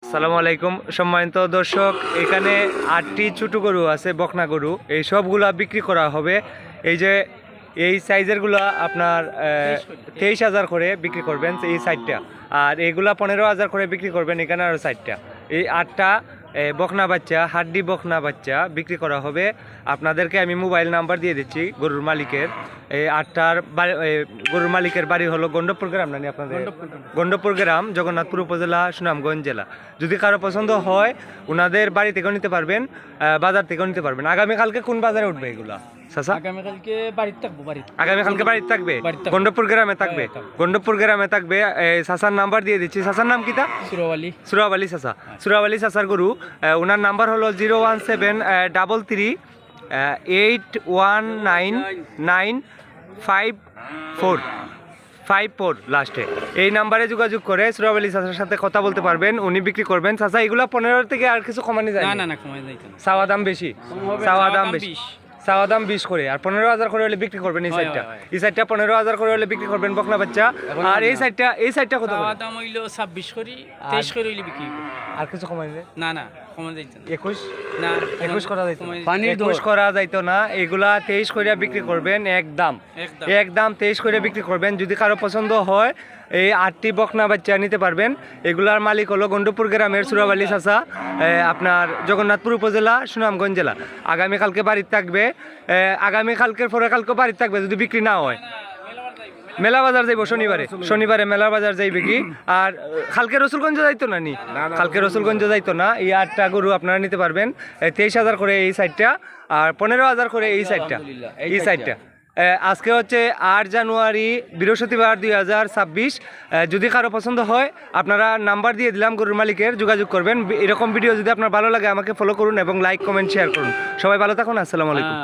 আসসালামু আলাইকুম সম্মানিত দর্শক, এখানে 8টি ছোট গরু আছে, বকনা গরু। এই সবগুলা বিক্রি করা হবে। এই যে এই সাইজেরগুলো আপনার 23,000 করে বিক্রি করবেন এই সাইডটা, আর এইগুলা 15,000 করে বিক্রি করবেন এখানে আরও সাইডটা। এই 8টা বকনা বাচ্চা, হাড্ডি বকনা বাচ্চা বিক্রি করা হবে। আপনাদেরকে আমি মোবাইল নাম্বার দিয়ে দিচ্ছি গরুর মালিকের। এই 8টার গরুর মালিকের বাড়ি হলো গন্ডপুর গ্রাম, নানি আপনাদের গন্ডপুর গ্রাম, জগন্নাথপুর উপজেলা, সুনামগঞ্জ জেলা। যদি কারো পছন্দ হয় ওনাদের বাড়ি থেকেও নিতে পারবেন, বাজার থেকেও নিতে পারবেন। আগামীকালকে কোন বাজারে উঠবে এগুলা? আগামীকালকে বাড়িতে থাকবো। আগামীকালকে বাড়িতে থাকবে, গন্ডপুর গ্রামে থাকবে, গন্ডপুর গ্রামে থাকবে। সাসার নাম্বার দিয়ে দিচ্ছি। সাসার নাম কিতা? সুরাব আলী সাসা। সুরাব আলী সাসার গরু। ওনার নাম্বার হলো 01733899545 লাস্টে। এই নাম্বারে যোগাযোগ করে সুরাব আলী চাচার সাথে কথা বলতে পারবেন, উনি বিক্রি করবেন। চাচা এগুলা 15 থেকে আর কিছু কমানো যায় না, কমাই যাইতো না। চাওয়া দাম বেশি, চাওয়া দাম বেশি, চাওয়া দাম 20 করে, আর 15,000 করে হলে বিক্রি করবেন। এই সাইডটা, এই সাইডটা 15,000 করে হলে বিক্রি করবেন বকনা বাচ্চা। আর এই সাইডটা কত? চাওয়া দাম হইলো 26 করে, 23 করে হইলে বিক্রি করব। আর কিছু কমাই যায় না কমাই যাইতো না। 21 না 21 করা যাইতো না। পানির 21 করা যাইতো না। এগুলা 23 করে বিক্রি করবেন একদম 23 করে বিক্রি করবেন। যদি কারো পছন্দ হয় এই 8টি বকনা বাচ্চা নিতে পারবেন। এগুলার মালিক হলো গন্ডপুর গ্রামের সুরাব আলী চাচা, আপনার জগন্নাথপুর উপজেলা, সুনামগঞ্জ জেলা। আগামীকালকে বাড়িতে থাকবে, আগামীকালকের পরে কালকে বাড়িতে থাকবে যদি বিক্রি না হয়। মেলা বাজার যাইব শনিবারে মেলা বাজার যাইবে কি। আর কালকে রসুলগঞ্জ যাইতো না নি? কালকে রসুলগঞ্জ যাইতো না। এই 8টা গরু আপনারা নিতে পারবেন 23,000 করে এই সাইডটা, আর 15,000 করে এই সাইডটা। আজকে হচ্ছে 8 জানুয়ারি, বৃহস্পতিবার 2026। যদি কারো পছন্দ হয় আপনারা নাম্বার দিয়ে দিলাম গরুর মালিকের, যোগাযোগ করবেন। এরকম ভিডিও যদি আপনার ভালো লাগে আমাকে ফলো করুন এবং লাইক কমেন্ট শেয়ার করুন। সবাই ভালো থাকুন। আসসালামু আলাইকুম।